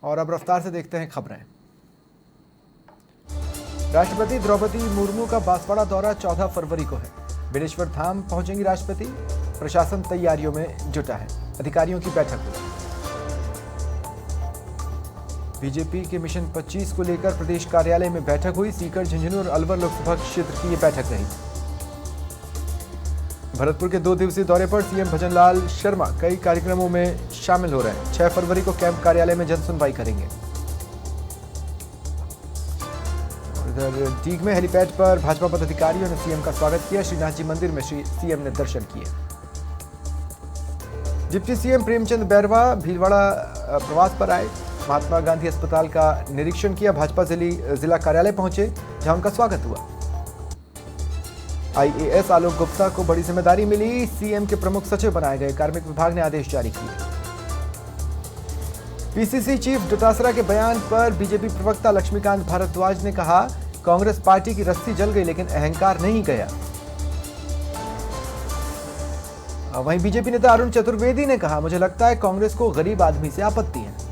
और अब रफ्तार से देखते हैं खबरें। राष्ट्रपति द्रौपदी मुर्मू का बांसवाड़ा दौरा 14 फरवरी को है। बेलेश्वर धाम पहुंचेंगी राष्ट्रपति। प्रशासन तैयारियों में जुटा है। अधिकारियों की बैठक हुई। बीजेपी के मिशन 25 को लेकर प्रदेश कार्यालय में बैठक हुई। सीकर, झुंझुनू और अलवर लोकसभा क्षेत्र की ये बैठक रही। भरतपुर के 2 दिवसीय दौरे पर सीएम भजनलाल शर्मा कई कार्यक्रमों में शामिल हो रहे हैं। 6 फरवरी को कैंप कार्यालय में जनसुनवाई करेंगे। इधर डीग में हेलीपैड पर भाजपा पदाधिकारियों ने सीएम का स्वागत किया। श्रीनाथ जी मंदिर में सीएम ने दर्शन किए। डिप्टी सीएम प्रेमचंद बैरवा भीलवाड़ा प्रवास पर आए। महात्मा गांधी अस्पताल का निरीक्षण किया। भाजपा जिला कार्यालय पहुंचे, जहां उनका स्वागत हुआ। आईएएस आलोक गुप्ता को बड़ी जिम्मेदारी मिली। सीएम के प्रमुख सचिव बनाए गए। कार्मिक विभाग ने आदेश जारी किए। पीसीसी चीफ डोटासरा के बयान पर बीजेपी प्रवक्ता लक्ष्मीकांत भारद्वाज ने कहा, कांग्रेस पार्टी की रस्सी जल गई लेकिन अहंकार नहीं गया। वहीं बीजेपी नेता अरुण चतुर्वेदी ने कहा, मुझे लगता है कांग्रेस को गरीब आदमी से आपत्ति है।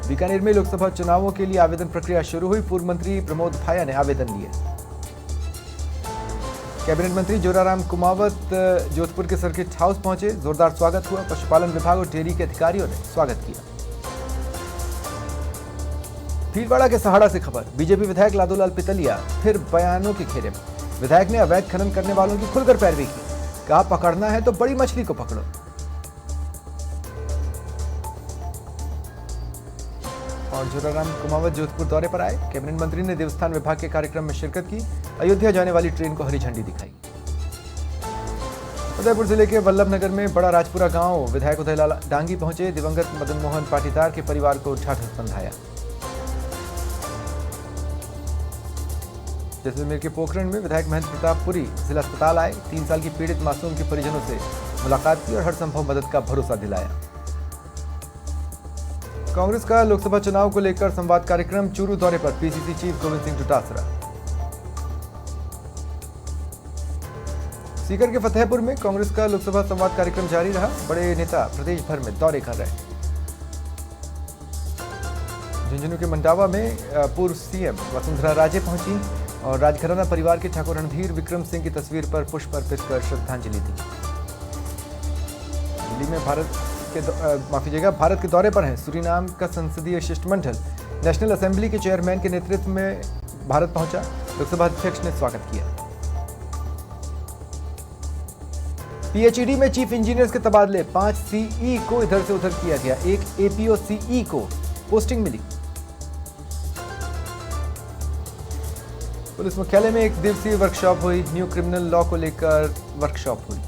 बीकानेर में लोकसभा चुनावों के लिए आवेदन प्रक्रिया शुरू हुई। पूर्व मंत्री प्रमोद भाया ने आवेदन लिए। कैबिनेट मंत्री जोराराम कुमावत जोधपुर के सर्किट हाउस पहुंचे। जोरदार स्वागत हुआ। पशुपालन विभाग और डेयरी के अधिकारियों ने स्वागत किया। भीलवाड़ा के सहाड़ा से खबर। बीजेपी विधायक लादूलाल पितलिया फिर बयानों के घेरे में। विधायक ने अवैध खनन करने वालों की खुलकर पैरवी की। कहा, पकड़ना है तो बड़ी मछली को पकड़ो। और जोराराम कुमावत जोधपुर दौरे पर आए। कैबिनेट मंत्री ने देवस्थान विभाग के कार्यक्रम में शिरकत की। अयोध्या जाने वाली ट्रेन को हरी झंडी दिखाई। उदयपुर जिले के वल्लभनगर में बड़ा राजपुरा गांव विधायक उदयलाल डांगी पहुंचे। दिवंगत मदन मोहन पाटीदार के परिवार को ढाढस बंधाया। जैसलमेर के पोखरण में विधायक महेंद्र प्रताप पुरी जिला अस्पताल आए। 3 साल की पीड़ित मासूम के परिजनों से मुलाकात की और हर संभव मदद का भरोसा दिलाया। कांग्रेस का लोकसभा चुनाव को लेकर संवाद कार्यक्रम। चूरू दौरे पर पीसीसी चीफ गोविंद सिंह डोटासरा। सीकर के फतेहपुर में कांग्रेस का लोकसभा संवाद कार्यक्रम जारी रहा। बड़े नेता प्रदेश भर में दौरे कर रहे हैं। झुंझुनू के मंडावा में पूर्व सीएम वसुंधरा राजे पहुंची और राजघराना परिवार के ठाकुर रणधीर विक्रम सिंह की तस्वीर पर पुष्प अर्पित कर श्रद्धांजलि दी। दिल्ली में भारत के दौरे पर हैं। सूरीनाम का संसदीय शिष्टमंडल नेशनल असेंबली के चेयरमैन के नेतृत्व में भारत पहुंचा। लोकसभा अध्यक्ष ने स्वागत किया। पीएचईडी में चीफ इंजीनियर्स के तबादले। 5 सीई को इधर से उधर किया गया। 1 एपीओ सीई को पोस्टिंग मिली। पुलिस मुख्यालय में 1 दिवसीय वर्कशॉप हुई। न्यू क्रिमिनल लॉ को लेकर वर्कशॉप हुई।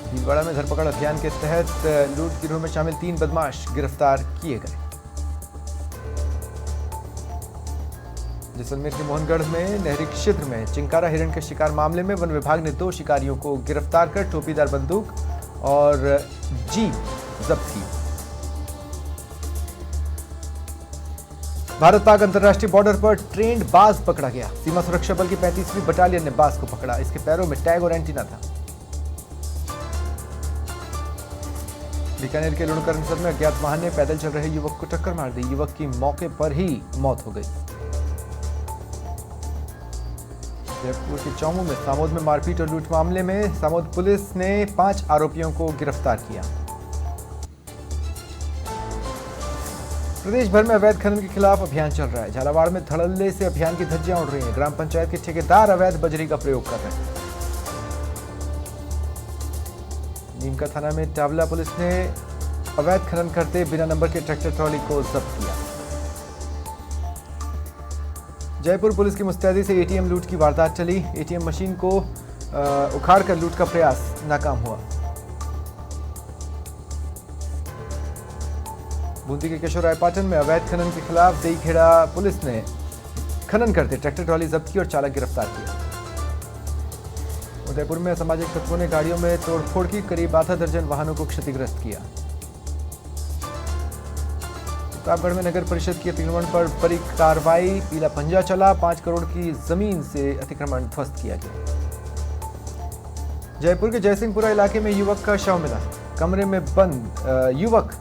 भीलवाड़ा में धरपकड़ अभियान के तहत लूट गिरोह में शामिल 3 बदमाश गिरफ्तार किए गए। जैसलमेर के मोहनगढ़ में नहरी क्षेत्र में चिंकारा हिरण के शिकार मामले में वन विभाग ने 2 शिकारियों को गिरफ्तार कर टोपीदार बंदूक और जीप जब्त की। भारत पाक अंतर्राष्ट्रीय बॉर्डर पर ट्रेंड बाज पकड़ा गया। सीमा सुरक्षा बल की 35वीं बटालियन ने बाज को पकड़ा। इसके पैरों में टैग और एंटीना था। बीकानेर के लुणकरणसर में अज्ञात वाहन ने पैदल चल रहे युवक को टक्कर मार दी। युवक की मौके पर ही मौत हो गई। जयपुर के चौमू में सामोद में मारपीट और लूट मामले में सामोद पुलिस ने 5 आरोपियों को गिरफ्तार किया। प्रदेश भर में अवैध खनन के खिलाफ अभियान चल रहा है। झालावाड़ में धड़ल्ले से अभियान की धज्जियां उड़ रही हैं। ग्राम पंचायत के ठेकेदार अवैध बजरी का प्रयोग कर रहे हैं। नीमका थाना में टावला पुलिस ने अवैध खनन करते बिना नंबर के ट्रैक्टर ट्रॉली को जब्त किया। जयपुर पुलिस की मुस्तैदी से एटीएम लूट की वारदात चली। एटीएम मशीन को उखाड़कर लूट का प्रयास नाकाम हुआ। बूंदी के केशवरायपाटन में अवैध खनन के खिलाफ देईखेड़ा पुलिस ने खनन करते ट्रैक्टर ट्रॉली जब्त की और चालक गिरफ्तार किया। उदयपुर में असामाजिक तत्वों ने गाड़ियों में तोड़फोड़ की। करीब आधा दर्जन वाहनों को क्षतिग्रस्त किया। प्रतापगढ़ में नगर परिषद की अतिक्रमण पर बड़ी कार्रवाई। पीला पंजा चला। 5 करोड़ की जमीन से अतिक्रमण ध्वस्त किया गया। जयपुर के जयसिंहपुरा इलाके में युवक का शव मिला। कमरे में बंद युवक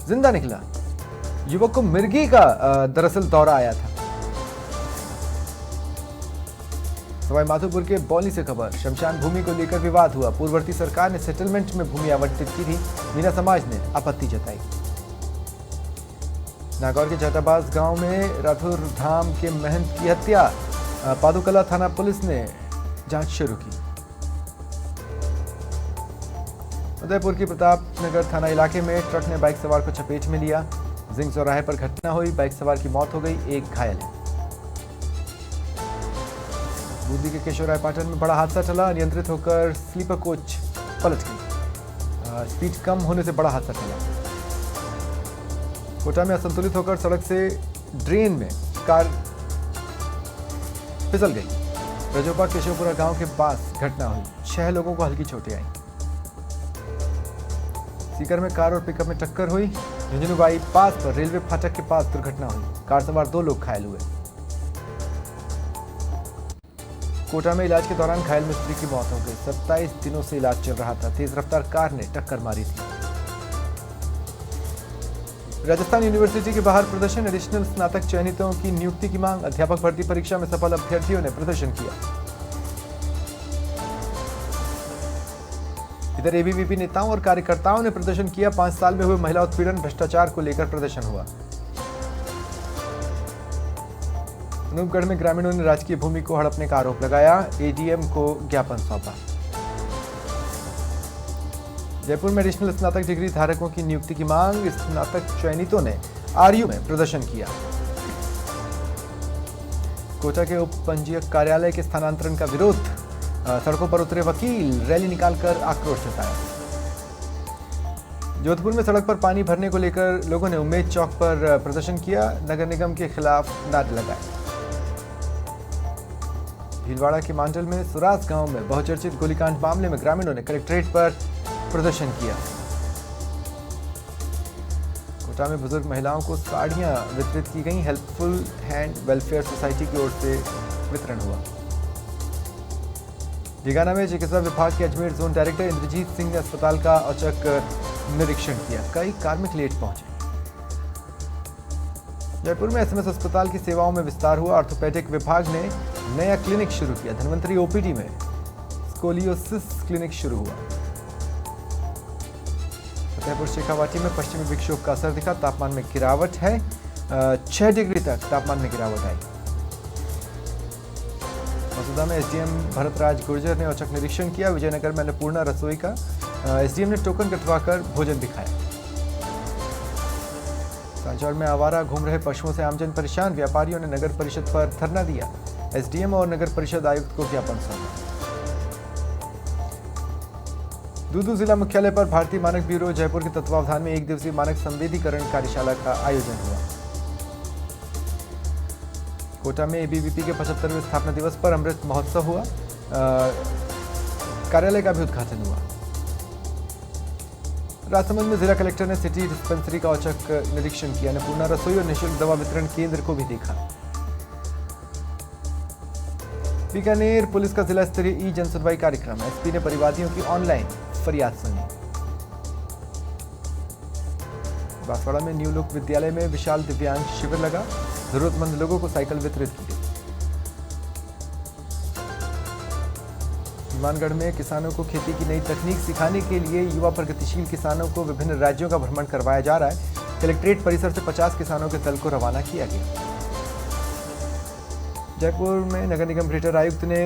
जिंदा निकला। युवक को मिर्गी का दरअसल दौरा आया था। सवाई माधोपुर के बौली से खबर, शमशान भूमि को लेकर विवाद हुआ। पूर्ववर्ती सरकार ने सेटलमेंट में भूमि आवंटित की थी। मीना समाज ने आपत्ति जताई। नागौर के जहताबाद गांव में राठौर धाम के महंत की हत्या। पादुकला थाना पुलिस ने जांच शुरू की। उदयपुर की प्रतापनगर थाना इलाके में ट्रक ने बाइक सवार को चपेट में लिया। जिंग चौराहे पर घटना हुई। बाइक सवार की मौत हो गई, एक घायल है। बूंदी के केशवरायपाटन में बड़ा हादसा टला। अनियंत्रित होकर स्लीपर कोच पलट गई। स्पीड कम होने से बड़ा हादसा टला। कोटा में असंतुलित होकर सड़क से ड्रेन में कार फिसल गई। रजोपा केशवपुरा गांव के पास घटना हुई। 6 लोगों को हल्की चोटें आई। सीकर में कार और पिकअप में टक्कर हुई। झुंझुनू बाईपास पर रेलवे फाटक के पास दुर्घटना हुई। कार सवार 2 लोग घायल हुए। कोटा में इलाज के दौरान घायल मिस्त्री की मौत हो गई। 27 दिनों से इलाज चल रहा था। तेज रफ्तार कार ने टक्कर मारी थी। राजस्थान यूनिवर्सिटी के बाहर प्रदर्शन। एडिशनल स्नातक चयनितों की नियुक्ति की मांग। अध्यापक भर्ती परीक्षा में सफल अभ्यर्थियों ने प्रदर्शन किया। इधर एबीवीपी नेताओं और कार्यकर्ताओं ने प्रदर्शन किया। 5 साल में हुए महिला उत्पीड़न भ्रष्टाचार को लेकर प्रदर्शन हुआ। अनूपगढ़ में ग्रामीणों ने राजकीय भूमि को हड़पने का आरोप लगाया। एडीएम को ज्ञापन सौंपा। जयपुर में एडिशनल स्नातक डिग्री धारकों की नियुक्ति की मांग। स्नातक चयनितों ने आरयू में प्रदर्शन किया। कोटा के उप पंजीयक कार्यालय के स्थानांतरण का विरोध। सड़कों पर उतरे वकील। रैली निकालकर आक्रोश जताया। जोधपुर में सड़क पर पानी भरने को लेकर लोगों ने उम्मेद चौक पर प्रदर्शन किया। नगर निगम के खिलाफ नारे लगाए। भीलवाड़ा के मांडल में सुरास गांव में बहुचर्चित गोलीकांड मामले में ग्रामीणों ने कलेक्ट्रेट पर प्रदर्शन किया। कोटा में बुजुर्ग महिलाओं को साड़ियां वितरित की गई। हेल्पफुल हैंड वेलफेयर सोसाइटी की ओर से वितरण हुआ। दिगाना में चिकित्सा विभाग के अजमेर जोन डायरेक्टर इंद्रजीत सिंह ने अस्पताल का औचक निरीक्षण किया। कई कार्मिक लेट पहुंचे। जयपुर में एसएमएस अस्पताल की सेवाओं में विस्तार हुआ। ऑर्थोपेडिक विभाग ने नया क्लिनिक शुरू किया। धनवंतरी ओपीडी में स्कोलियोसिस क्लिनिक शुरू हुआ। फतेहपुर शेखावाटी में पश्चिमी विक्षोभ का असर दिखा। तापमान में गिरावट है। 6 डिग्री तक तापमान में गिरावट आई। मसूदा में एसडीएम भरतराज गुर्जर ने औचक निरीक्षण किया। विजयनगर में अन्नपूर्णा रसोई का एसडीएम ने टोकन कटवाकर भोजन दिखाया। सांचौर में आवारा घूम रहे पशुओं से आमजन परेशान। व्यापारियों ने नगर परिषद पर धरना दिया। एसडीएम और नगर परिषद आयुक्त को ज्ञापन सौंपा। दूदू जिला मुख्यालय पर भारतीय मानक ब्यूरो जयपुर के तत्वावधान में 1 दिवसीय मानक संवेदीकरण कार्यशाला का आयोजन हुआ। कोटा में एबीवीपी के 75वें स्थापना दिवस पर अमृत महोत्सव हुआ। कार्यालय का भी उद्घाटन हुआ। राजसमंद में जिला कलेक्टर ने सिटी डिस्पेंसरी का औचक निरीक्षण किया। अन्नपूर्णा रसोई और निःशुल्क दवा वितरण केंद्र को भी देखा। बीकानेर पुलिस का जिला स्तरीय ई जन सुनवाई कार्यक्रम। एसपी ने परिवादियों की ऑनलाइन फरियाद सुनी। बांसवाड़ा में न्यू लुक विद्यालय में विशाल दिव्यांग शिविर लगा। जरूरतमंद लोगों को साइकिल वितरित की गई। हनुमानगढ़ में किसानों को खेती की नई तकनीक सिखाने के लिए युवा प्रगतिशील किसानों को विभिन्न राज्यों का भ्रमण करवाया जा रहा है। कलेक्ट्रेट परिसर से 50 किसानों के दल को रवाना किया गया। जयपुर में नगर निगम ग्रेटर आयुक्त ने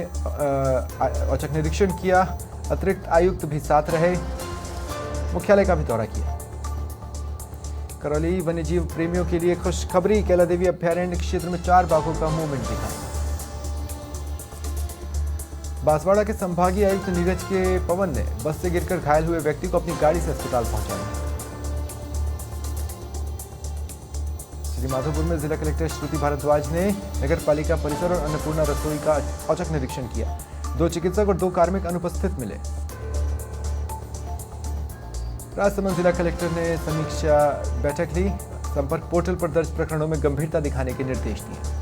औचक निरीक्षण किया। अतिरिक्त आयुक्त भी साथ रहे। मुख्यालय का भी दौरा किया। करौली वन्यजीव प्रेमियों के लिए खुशखबरी। कैलादेवी अभ्यारण्य क्षेत्र में 4 बाघों का मूवमेंट दिखा। बांसवाड़ा के संभागीय आयुक्त नीरज के पवन ने बस से गिरकर घायल हुए व्यक्ति को अपनी गाड़ी से अस्पताल पहुंचाया। श्री माधोपुर में जिला कलेक्टर श्रुति भारद्वाज ने नगर पालिका परिसर और अन्नपूर्णा रसोई का औचक निरीक्षण किया। 2 चिकित्सक और 2 कार्मिक अनुपस्थित मिले। राजसमंद जिला कलेक्टर ने समीक्षा बैठक ली। संपर्क पोर्टल पर दर्ज प्रकरणों में गंभीरता दिखाने के निर्देश दिए।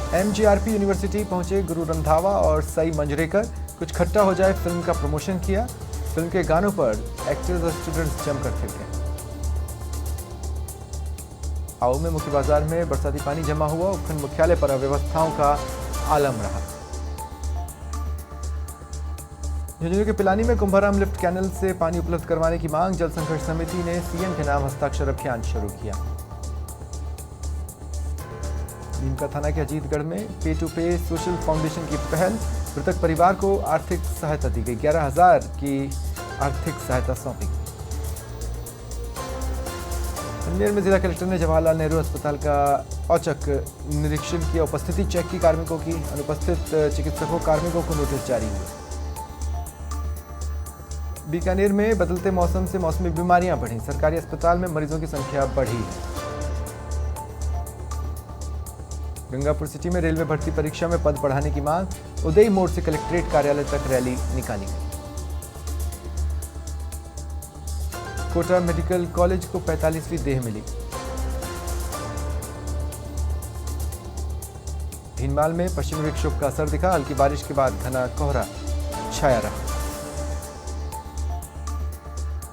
MGRP यूनिवर्सिटी पहुंचे गुरु रंधावा और सई मंजरेकर। कुछ खट्टा हो जाए फिल्म का प्रमोशन किया। फिल्म के गानों पर एक्टर्स और स्टूडेंट्स जमकर थे गए। आओ में मुख्य बाजार में बरसाती पानी जमा हुआ। उपखंड मुख्यालय पर अव्यवस्थाओं का आलम रहा। झुंझुनू के पिलानी में कुंभाराम लिफ्ट कैनल से पानी उपलब्ध करवाने की मांग। जल संघर्ष समिति ने सीएम के नाम हस्ताक्षर अभियान शुरू किया। नीमका थाना के अजीतगढ़ में पे टू पे सोशल फाउंडेशन की पहल। मृतक परिवार को आर्थिक सहायता दी गई। 11,000 की आर्थिक सहायता सौंपी गई। अजमेर में जिला कलेक्टर ने जवाहरलाल नेहरू अस्पताल का औचक निरीक्षण किया। उपस्थिति चेक की कार्मिकों की। अनुपस्थित चिकित्सकों कार्मिकों को नोटिस जारी हुए। बीकानेर में बदलते मौसम से मौसमी बीमारियां बढ़ी। सरकारी अस्पताल में मरीजों की संख्या बढ़ी है। गंगापुर सिटी में रेलवे भर्ती परीक्षा में पद बढ़ाने की मांग। उदय मोड़ से कलेक्ट्रेट कार्यालय तक रैली निकाली गई। कोटा मेडिकल कॉलेज को 45वीं देह मिली। भीनमाल में पश्चिमी विक्षोभ का असर दिखा। हल्की बारिश के बाद घना कोहरा छाया रहा।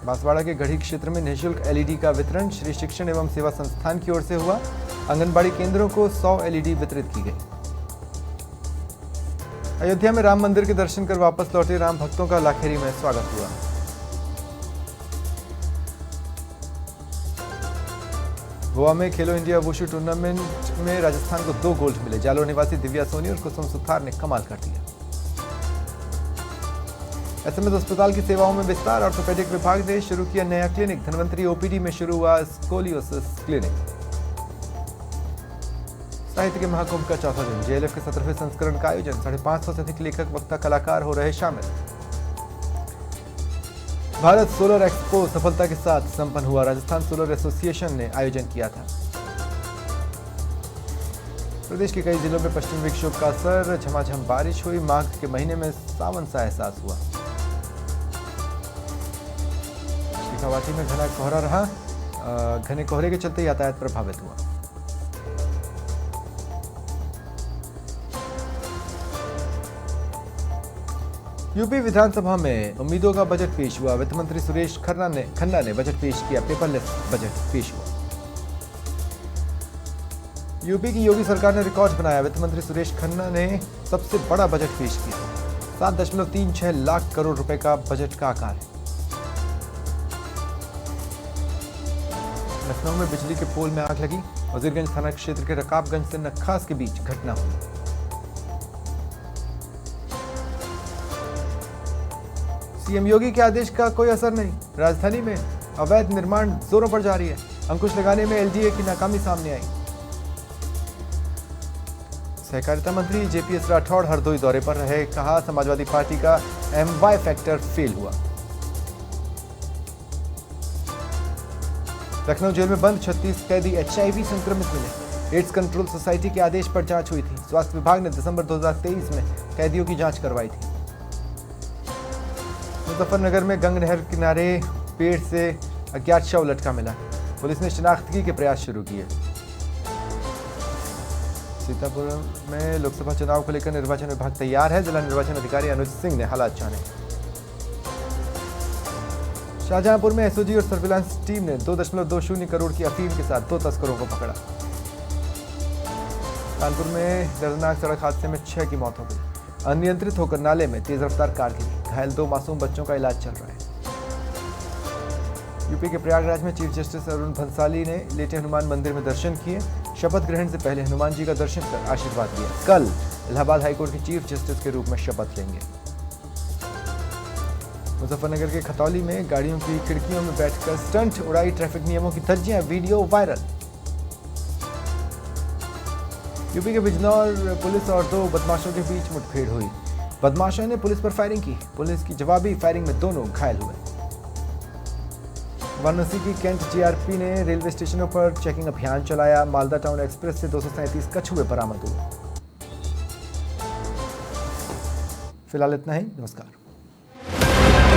बांसवाड़ा के गढ़ी क्षेत्र में निःशुल्क एलईडी का वितरण श्री शिक्षण एवं सेवा संस्थान की ओर से हुआ। आंगनबाड़ी केंद्रों को 100 एलईडी वितरित की गई। अयोध्या में राम मंदिर के दर्शन कर वापस लौटे राम भक्तों का लाखेरी में स्वागत हुआ। गोवा में खेलो इंडिया वुशु टूर्नामेंट में राजस्थान को 2 गोल्ड मिले। जालोर निवासी दिव्या सोनी और कुसुम सुथार ने कमाल कर दिया। एसएमएस अस्पताल की सेवाओं में विस्तार। ऑर्थोपेडिक विभाग ने शुरू किया नया क्लिनिक। धनवंतरी ओपीडी में शुरू हुआ स्कोलियोसिस क्लिनिक। साहित्य के महाकुंभ का चौथा दिन। जेएलएफ के 17वें संस्करण का आयोजन। 550 से अधिक लेखक वक्ता कलाकार हो रहे शामिल। भारत सोलर एक्सपो सफलता के साथ संपन्न हुआ। राजस्थान सोलर एसोसिएशन ने आयोजन किया था। प्रदेश के कई जिलों में पश्चिमी विक्षोभ का असर। झमाझम बारिश हुई। माघ के महीने में सावन सा एहसास हुआ। शेखावाटी में घना कोहरा रहा। घने कोहरे के चलते यातायात प्रभावित हुआ। यूपी विधानसभा में उम्मीदों का बजट पेश हुआ। वित्त मंत्री सुरेश खन्ना ने बजट पेश किया। पेपरलेस बजट पेश हुआ। यूपी की योगी सरकार ने रिकॉर्ड बनाया। वित्त मंत्री सुरेश खन्ना ने सबसे बड़ा बजट पेश किया। 7.36 लाख करोड़ रुपए का बजट का आकार है। लखनऊ में बिजली के पोल में आग लगी। वजीरगंज थाना क्षेत्र के रकाबगंज से नक्खास के बीच घटना हुई। सीएम योगी के आदेश का कोई असर नहीं। राजधानी में अवैध निर्माण जोरों पर जारी है। अंकुश लगाने में एलडीए की नाकामी सामने आई। सहकारिता मंत्री जेपीएस राठौड़ हरदोई दौरे पर रहे। कहा समाजवादी पार्टी का MY फैक्टर फेल हुआ। लखनऊ जेल में बंद 36 कैदी HIV संक्रमित मिले। एड्स कंट्रोल सोसाइटी के आदेश पर जांच हुई थी। स्वास्थ्य विभाग ने दिसंबर 2023 में कैदियों की जांच करवाई थी। मुजफ्फरनगर में गंग नहर किनारे पेड़ से अज्ञात शव लटका मिला। पुलिस ने शिनाख्तगी के प्रयास शुरू किए। सीतापुर में लोकसभा चुनाव को लेकर निर्वाचन विभाग तैयार है। जिला निर्वाचन अधिकारी अनुज सिंह ने हालात जाने। शाहजहांपुर में एसओजी और सर्विलांस टीम ने 2.20 करोड़ की अफीम के साथ 2 तस्करों को पकड़ा। कानपुर में दर्दनाक सड़क हादसे में 6 की मौत हो गई। अनियंत्रित होकर नाले में तेज रफ्तार कार गिरी। घायल 2 मासूम बच्चों का इलाज चल रहा है। यूपी के प्रयागराज में चीफ जस्टिस अरुण भंसाली ने लेटे हनुमान मंदिर में दर्शन किए। शपथ ग्रहण से पहले हनुमान जी का दर्शन कर आशीर्वाद लिया। कल इलाहाबाद हाईकोर्ट के चीफ जस्टिस के रूप में शपथ लेंगे। मुजफ्फरनगर के खतौली में गाड़ियों की खिड़कियों में बैठकर स्टंट उड़ाई। ट्रैफिक नियमों की धज्जियां। Video viral. यूपी के बिजनौर पुलिस और 2 बदमाशों के बीच मुठभेड़ हुई। बदमाशों ने पुलिस पर फायरिंग की। पुलिस की जवाबी फायरिंग में दोनों घायल हुए। वाराणसी की कैंट जीआरपी ने रेलवे स्टेशनों पर चेकिंग अभियान चलाया। मालदा टाउन एक्सप्रेस से 237 कछुए बरामद हुए। फिलहाल इतना ही। नमस्कार।